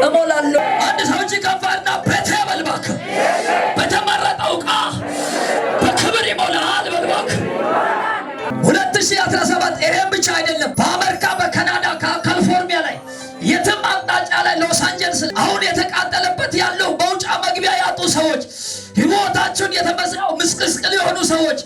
እሞላለሁ። አንድ ሰው እጅ ከፋና ቤቴ በልባክ በተመረጠው ዕቃ በክብር ይሞላል በልባክ። 2017 ይሄን ብቻ አይደለም። በአሜሪካ፣ በካናዳ፣ ካሊፎርኒያ ላይ የትም አቅጣጫ ላይ ሎስ አንጀልስ አሁን የተቃጠለበት ያለው መውጫ መግቢያ ያጡ ሰዎች ሕይወታቸውን የተመዝነው ምስቅልቅል የሆኑ ሰዎች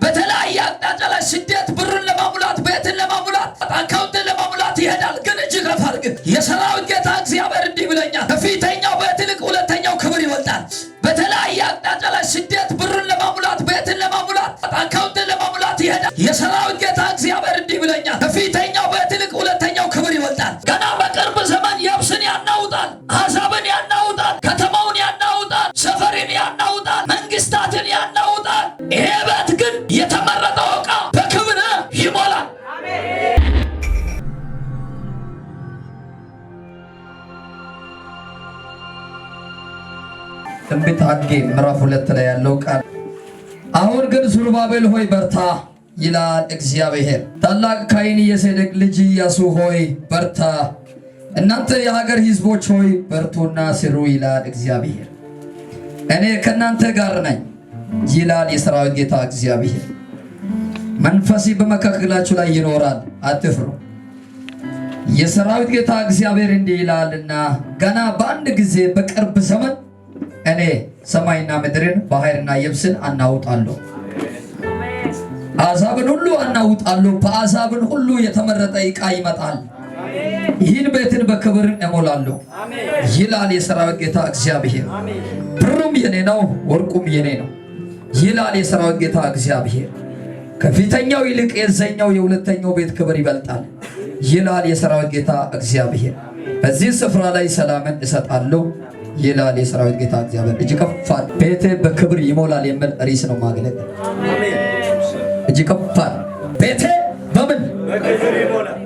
በተለያየ አቅጣጫ ላይ ስደት ብርን ለማሙላት ቤትን ለማሙላት አካውንትን ለማሙላት ይሄዳል። ግን እጅ ከፍ አድርግ። የሰራዊት ጌታ እግዚአብሔር እንዲህ ብለኛል፣ ከፊተኛው ቤት ይልቅ ሁለተኛው ክብር ይበልጣል። በተለያየ አቅጣጫ ላይ ስደት ብርን ለማሙላት ቤትን ለማሙላት አካውንትን ለማሙላት ይሄዳል። የሰራዊት ጌታ እግዚአብሔር እንዲህ ብለኛል፣ ከፊተኛው ቤት ይልቅ ሁለተኛው ክብር ይበልጣል። ገና በቅርብ ዘመን የብስን ያናውጣል፣ አሕዛብን ያናውጣል፣ ከተማውን ያናውጣል፣ ሰፈርን ያናውጣል፣ መንግስታትን ያናውጣል። ይሄ ቤት ግን የተመረጠው ዕቃ በክብር ይሞላል። ትንቢተ ሐጌ ምዕራፍ 2 ላይ ያለው ቃል አሁን ግን ዙሩባቤል ሆይ በርታ ይላል እግዚአብሔር። ታላቅ ካህን የሴዴቅ ልጅ ኢያሱ ሆይ በርታ፣ እናንተ የሀገር ሕዝቦች ሆይ በርቱና ስሩ ይላል እግዚአብሔር። እኔ ከእናንተ ጋር ነኝ ይላል የሰራዊት ጌታ እግዚአብሔር። መንፈሴ በመካከላችሁ ላይ ይኖራል፣ አትፍሩ። የሰራዊት ጌታ እግዚአብሔር እንዲህ ይላልና ገና በአንድ ጊዜ በቅርብ ዘመን እኔ ሰማይና ምድርን ባህርና የብስን አናውጣለሁ። አሕዛብን ሁሉ አናውጣለሁ። በአሕዛብን ሁሉ የተመረጠ ዕቃ ይመጣል። ይህን ቤትን በክብር እሞላለሁ ይላል የሰራዊት ጌታ እግዚአብሔር። ብሩም የኔ ነው፣ ወርቁም የኔ ነው ይላል የሰራዊት ጌታ እግዚአብሔር። ከፊተኛው ይልቅ የዘኛው የሁለተኛው ቤት ክብር ይበልጣል ይላል የሰራዊት ጌታ እግዚአብሔር። በዚህ ስፍራ ላይ ሰላምን እሰጣለሁ ይላል የሰራዊት ጌታ እግዚአብሔር። እጅ ከፋል ቤቴ በክብር ይሞላል የሚል ርዕስ ነው ማግለጥ። እጅ ከፋል ቤቴ በምን በክብር ይሞላል።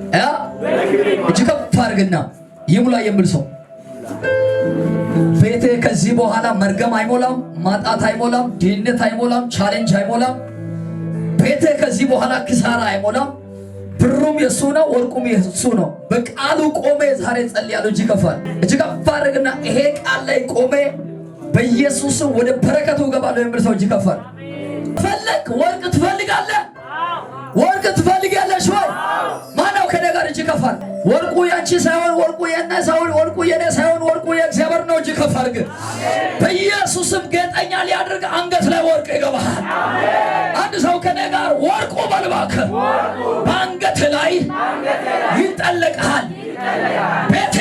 እጅ ከፋል ግና ይሙላ የሚል ሰው ቤቴ ከዚህ በኋላ መርገም አይሞላም፣ ማጣት አይሞላም፣ ድህነት አይሞላም፣ ቻሌንጅ አይሞላም። ቤቴ ከዚህ በኋላ ክሳራ አይሞላም። ብሩም የሱ ነው፣ ወርቁም የሱ ነው። በቃሉ ቆሜ ዛሬ ጸልያለሁ። እጅ ከፋል እጅ ከፋል ግና ይሄ ቃል ላይ ቆሜ በኢየሱስ ወደ በረከቱ ገባለሁ የሚል ሰው እጅ ከፋል። ፈለክ ወርቅ ትፈልጋለህ? ወርቅ ትፈልጋለሽ ወይ? ማነው ከኔ ጋር እጅ ከፋል? ወርቁ ያንቺ ሳይሆን ወርቁ የኔ ሳይሆን ወርቁ የኔ ሳይሆን ወርቁ የእግዚአብሔር ነው። እጅ ከፋል ግን በኢየሱስም ጌጠኛ ሊያደርግ አንገት ላይ ወርቅ ይገባል። አንድ ሰው ከኔ ጋር ወርቁ በልባክ በአንገት ላይ ይጠለቃል። ቤቴ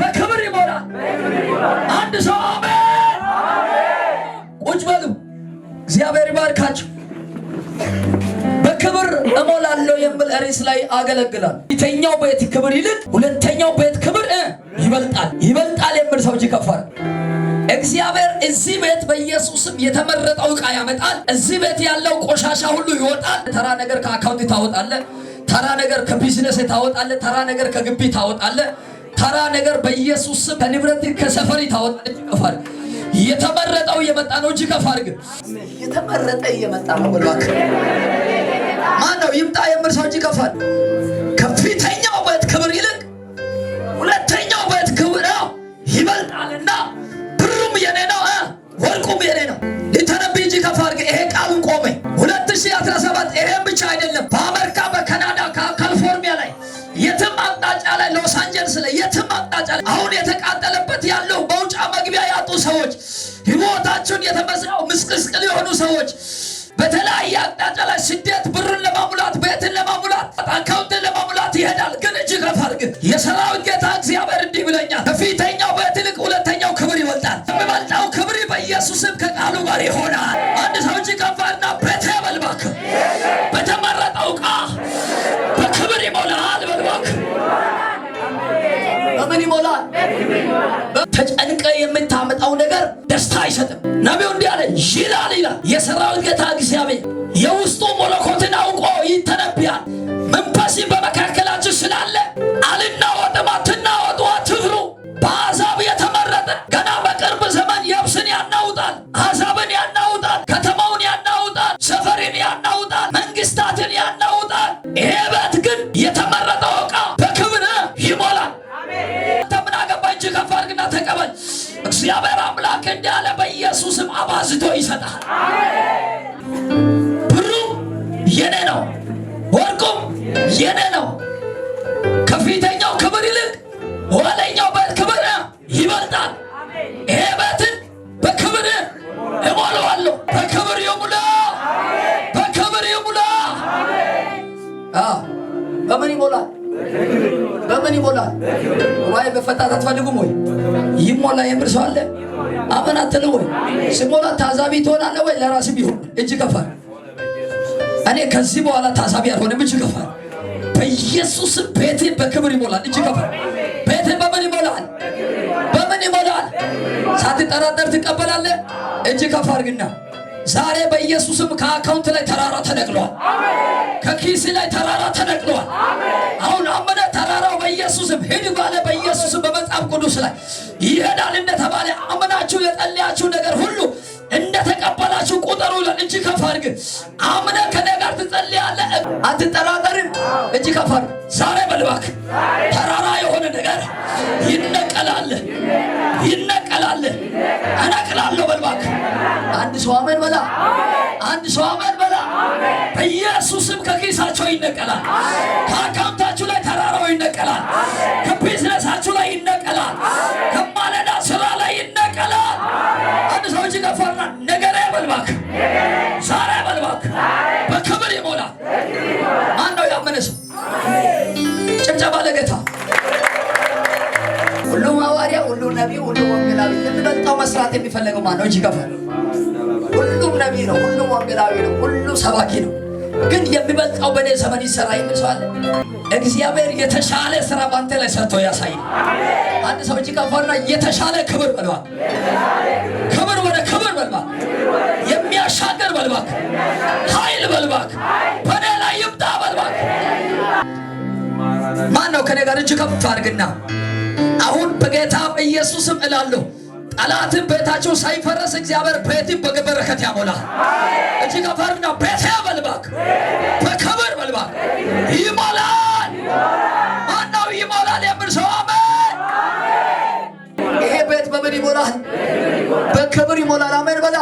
በክብር ይሞላል። አንድ ሰው አሜን። ቁጭ በሉ። እግዚአብሔር ይባርካችሁ። በክብር እሞላለሁ የሚል ርዕስ ላይ አገለግላል። ፊተኛው ቤት ክብር ይልቅ ሁለተኛው ቤት ክብር ይበልጣል የሚል ሰው እጅ ከፍ አድርግ። እግዚአብሔር እዚህ ቤት በኢየሱስም የተመረጠው ዕቃ ያመጣል። እዚህ ቤት ያለው ቆሻሻ ሁሉ ይወጣል። ተራ ነገር ከአካውንት ታወጣለ፣ ተራ ነገር ከቢዝነስ ታወጣለ፣ ተራ ነገር ከግቢ ታወጣለ፣ ተራ ነገር በኢየሱስም ከንብረት ከሰፈሪ ታወጣለ። እጅ ከፍ አድርግ። የተመረጠው እየመጣ ነው። እጅ ከፍ አድርግ። የተመረጠ እየመጣ ነው። ወልባክ ማን ነው ይምጣ የሚል ሰው እጅ ከፍ አድርግ። ከፊተኛው ቤት ክብር ይልቅ ሁለተኛው ቤት ክብር ይበልጣልና ብሩም የኔ ነው፣ ወርቁም የኔ ነው። ሊተነብይ እጅ ከፍ አድርግ። ይሄ ቃሉን ቆሜ 2017 ይሄን ብቻ አይደለም። በአሜሪካ፣ በካናዳ፣ ካሊፎርኒያ ላይ የትም አቅጣጫ ላይ ሎስ አንጀልስ ላይ የትም አቅጣጫ ላይ አሁን የተቃጠለበት ያለው መውጫ መግቢያ ያጡ ሰዎች ሕይወታቸውን የተመዝነው ምስቅልቅል የሆኑ ሰዎች በተለያየ አቅጣጫ ላይ ስደት ብርን ለማሙላት ቤትን ለማሙላት አካውንትን ለማሙላት ይሄዳል። ግን እጅ ከፍ አድርግ። የሰራዊት ጌታ እግዚአብሔር እንዲህ ብለኛል፣ ከፊተኛው ቤት ይልቅ ሁለተኛው ክብር ይበልጣል። የሚበልጣው ክብር በኢየሱስም ከቃሉ ጋር ይሆናል። አንድ ሰው እጅ ከፍ አድርግና ቤቴ በልባክ በተመረጠው ዕቃ በክብር ይሞላል በልባክ። በምን ይሞላል? ተጨንቀ የምታመጣው ነገር ደስታ አይሰጥም። ነቢዩ እንዲህ አለ ይላል የሰራዊት ጌታ እግዚአብሔር። የውስጡ መለኮትን አውቆ ይተነብያል። መንፈስ በመካከላችሁ ስላለ አልናወጥም፣ አትናወጡ፣ አትፍሩ። በአሕዛብ የተመረጠ ገና በቅርብ ዘመን የብስን ያናውጣል፣ አሕዛብን ያናውጣል፣ ከተማውን ያናውጣል፣ ሰፈርን ያናውጣል፣ መንግስታትን ያናውጣል። ይሄ ቤት ግን የተመረጠው ዕቃ በክብር ይሞላል። ተምናገ እግዚአብሔር አምላክ እንዳለ በኢየሱስም አባዝቶ ይሰጣል። ብሩ የኔ ነው፣ ወርቁም የኔ ነው። ከፊተኛው ክብር ይልቅ ኋለኛው ቤት ክብር ይበልጣል። ይሄ ቤትን በክብር እሞላዋለሁ። በክብር ይሙላ፣ በክብር ይሙላ። በምን ይሞላል? በምን ይሞላል? ወይ በፈታት አትፈልጉም ወይ? ይሞላ የምር ሰው አለ? አመን አትል ወይ? ሲሞላ ታዛቢ ትሆናለህ ወይ? ለራስህ ቢሆን እጅ ከፋል። እኔ ከዚህ በኋላ ታዛቢ አልሆንም። እጅ ከፋል። በኢየሱስ ቤቴ በክብር ይሞላል። እጅ ከፋል። ቤቴ በምን ይሞላል? በምን ይሞላል? ሳትጠራጠር ትቀበላለህ። እጅ ከፍ አድርግና ዛሬ በኢየሱስም ከአካውንት ላይ ተራራ ተነቅሏል። ከኪስ ላይ ተራራ ተነቅሏል። አሁን አመነ ተራራው በኢየሱስም ሂድ ባለ በኢየሱስም በመጽሐፍ ቅዱስ ላይ ይሄዳል እንደተባለ አመናችሁ የጠለያችሁ ነገር ሁሉ እንደተቀበላችሁ ቁጠሩ ይላል። እጅ ከፍ አድርግ። አምነ ከኔ ጋር ትጸልያለህ። አትጠራጠርም። እጅ ከፍ አድርግ። ዛሬ በልባክ ተራራ የሆነ ነገር ይነቀላል፣ ይነቀላል። እነቅላለሁ በልባክ። አንድ ሰው አሜን በላ። አንድ ሰው አሜን በላ። በኢየሱስም ከኪሳቸው ይነቀላል። ከአካውንታችሁ ላይ ተራራው ይነቀላል። ከቢዝነሳችሁ ላይ ይነቀላል። ከማለዳ ስራ ላይ ይነቀላል። አንድ ሰው እጅ ከፈርና ነገሬ በልባክ ዛሬ በልባክ በክብር ይሞላል። ማን ነው ያመነ ሰው? ጭብጨባ ለጌታ። ሁሉ ሐዋርያ፣ ሁሉ ነቢይ፣ ሁሉ ወንጌላዊ የሚበልጠው መስራት የሚፈልገው ማን ነው? እጅ ከፈር። ሁሉም ነቢይ ነው፣ ሁሉም ወንጌላዊ ነው፣ ሁሉ ሰባኪ ነው። ግን የሚበልጠው በኔ ዘመን ይሰራ የሚል ሰው አለ? እግዚአብሔር የተሻለ ስራ ባንተ ላይ ሰርቶ ያሳይ። አንድ ሰው እጅ ከፈርና የተሻለ ክብር በልባክ፣ ክብር ወደ ክብር በልባክ፣ የሚያሻገር በልባክ፣ ኃይል በልባክ በኔ ላይ ይምጣ በልባክ። ማን ነው ከኔ ጋር? እጅ ከፍ አድርግና አሁን በጌታ በኢየሱስም እላለሁ ጠላትን ቤታቸው ሳይፈረስ እግዚአብሔር ቤትን በበረከት ያሞላል። እጅ ከፍ አድርግና ቤቴ በልባክ በክብር በልባክ ይሞላል። ማን ነው ይሞላል የምል ሰው? አሜን። ይሄ ቤት በምን ይሞላል? በክብር ይሞላል። አሜን በላ።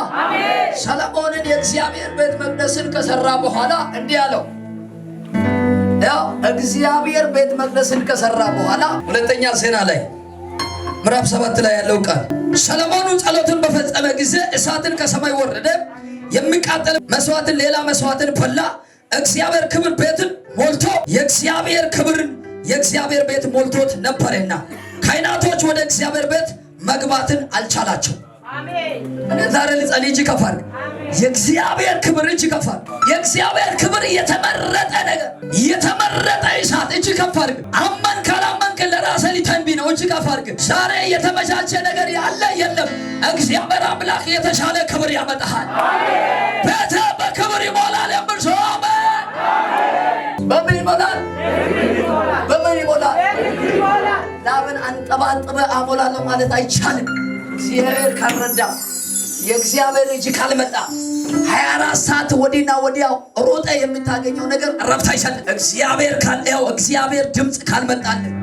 ሰለሞንን የእግዚአብሔር ቤት መቅደስን ከሰራ በኋላ እንዲህ አለው። ያው እግዚአብሔር ቤት መቅደስን ከሰራ በኋላ ሁለተኛ ዜና ላይ ምዕራፍ 7 ላይ ያለው ቃል ሰለሞኑ ጸሎትን በፈጸመ ጊዜ እሳትን ከሰማይ ወረደ፣ የሚቃጠል መስዋዕትን ሌላ መስዋዕትን በላ። እግዚአብሔር ክብር ቤትን ሞልቶ የእግዚአብሔር ቤት ሞልቶት ነበርና ካህናቶች ወደ እግዚአብሔር ቤት መግባትን አልቻላቸው። አሜን። ዛሬ ልጸልይ። እጅ ከፍ አድርግ። የእግዚአብሔር ክብር እጅ ከፍ አድርግ። የእግዚአብሔር ክብር የተመረጠ ነገር፣ የተመረጠ እሳት። እጅ ከፍ አድርግ። አመን ካላመንክ ለራስህ ሊተንቢ ነው። እጅ ከፍ አድርግ። ዛሬ የተመቻቸ ነገር ያለ የለም። እግዚአብሔር አምላክ የተሻለ ክብር ያመጣሃል። ቤተ በክብር ይሞላል። የምር ሰው አሜን። በምን ይሞላል? በምን ይሞላል? ላብን አንጠባጥበ አሞላለሁ ማለት አይቻልም። እግዚአብሔር ካልረዳ፣ የእግዚአብሔር እጅ ካልመጣ 24 ሰዓት ወዲና ወዲያው ሮጠ የምታገኘው ነገር ረፍት አይሰጥም። እግዚአብሔር ድምፅ ካልመጣልን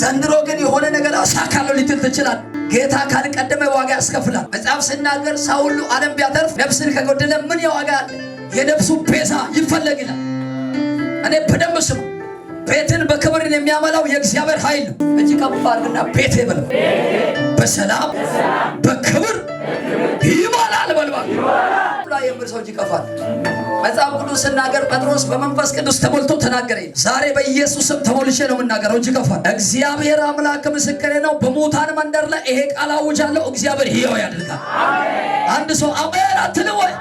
ዘንድሮ ግን የሆነ ነገር አሳካለሁ ልትል ትችላለህ። ጌታ ካልቀደመ ዋጋ ያስከፍላል። መጽሐፍ ሲናገር ሰው ሁሉ ዓለም ቢያተርፍ ነፍስን ከጎደለ ምን ዋጋ አለ? የነፍሱ ቤዛ ይፈለግ ይላል። እኔ በደንብ ስሙ። ቤትን በክብርን የሚያመላው የእግዚአብሔር ኃይል ነው። እጅ ከፍ አድርግና ቤቴ በለው በሰላም በክብር ይሞላል በልባል ላይ የምር ሰው እጅ ከፍ አድርግ። መጽሐፍ ቅዱስ ሲናገር ጴጥሮስ በመንፈስ ቅዱስ ተሞልቶ ተናገረ። ዛሬ በኢየሱስ ስም ተሞልሼ ነው የምናገረው። እጅ ከፍ አድርግ። እግዚአብሔር አምላክ ምስክሬ ነው። በሙታን መንደር ላይ ይሄ ቃል አውጃለሁ። እግዚአብሔር ሕያው ያደርጋል። አንድ ሰው አሜን አትል ወይ?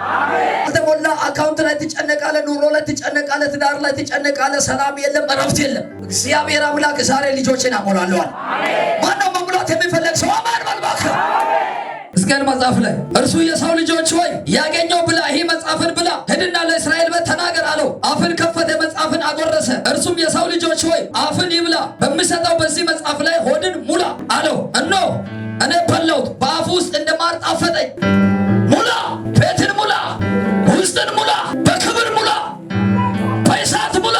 ተሞላ። አካውንት ላይ ትጨነቃለህ፣ ኑሮ ላይ ትጨነቃለህ፣ ትዳር ላይ ትጨነቃለህ። ሰላም የለም፣ እረፍት የለም። እግዚአብሔር አምላክ ዛሬ ልጆችን አሞላለዋል። ማነው መሙላት የሚፈልግ ሰው? አሜን በልባክ። ሕዝቅኤል መጽሐፍ ላይ እርሱ የሰው ልጆች ሆይ ያገኘው ብላ፣ ይህ መጽሐፍን ብላ፣ ሂድና ለእስራኤል ቤት ተናገር አለው። አፍን ከፈተ፣ መጽሐፍን አጎረሰ። እርሱም የሰው ልጆች ሆይ አፍን ይብላ፣ በሚሰጠው በዚህ መጽሐፍ ላይ ሆድን ሙላ አለው። እነሆ እኔ በላሁት፣ በአፉ ውስጥ እንደ ማር ጣፈጠኝ። ሙላ፣ ቤትን ሙላ፣ ውስጥን ሙላ፣ በክብር ሙላ፣ በእሳት ሙላ።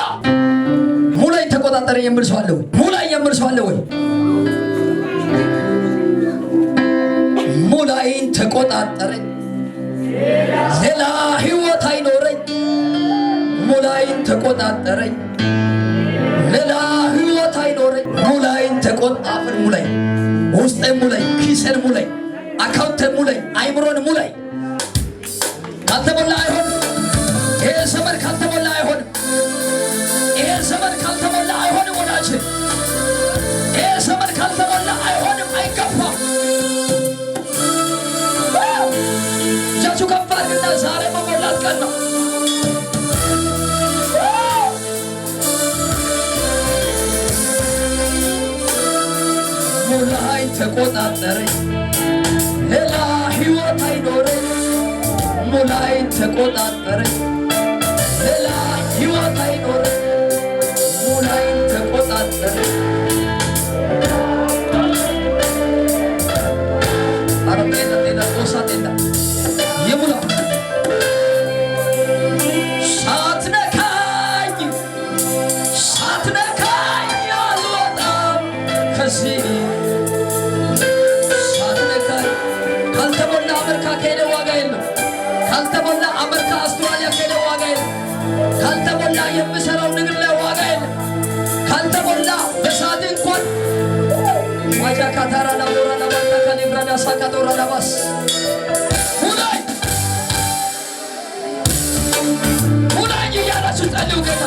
ሙላ ተቆጣጠረ የምል ሰው አለ ወይ? ሙላ የምል ሰው አለ ወይ? ተቆጣጠረኝ ሌላ ሕይወት አይኖረኝ ሙላይን ተቆጣጠረኝ ሌላ ሕይወት አይኖረኝ ሙላይን ተቆጣጠር ሙላይ ውስጤን ሙላይ ኪሴን ሙላይ አካውንቴን ሙላይ አይምሮን ሙላይ ካልተሞላ አይሆን ይሄ ዘመን ካልተሞላ አይሆን ይሄ ዘመን ካልተሞላ አይሆን ወዳጅ ይሄ ዘመን ካልተሞላ አይሆንም አይገፋም ጃቹ ከፋልና ዛሬ መሞላት ቀን ነው ሙላይ ተቆጣጠረኝ ሌላ ሕይወት አይኖረኝ ሙላይ ተቆጣጠረኝ ሌላ ሕይወት አይኖረኝ ሙላይ ተቆጣጠረኝ አረቴና ጦሳቴና የሙላ ሳትነካኝ አልወጣም ከዚህ ካልተሞላ አሜሪካ ከሄደ ዋጋ የለም ካልተሞላ አሜሪካ አውስትራሊያ ከሄደ ዋጋ የለም ካልተሞላ የምሰራው ንግድ ላይ ዋጋ የለም ካልተሞላ በሳት እንኳን ዋጃ ካታራ ላቦራ ላባታ ካሊብራዳ ሳካቶራ ላባስ ሙላይ እያላችሁ ጸልዩ ጌታ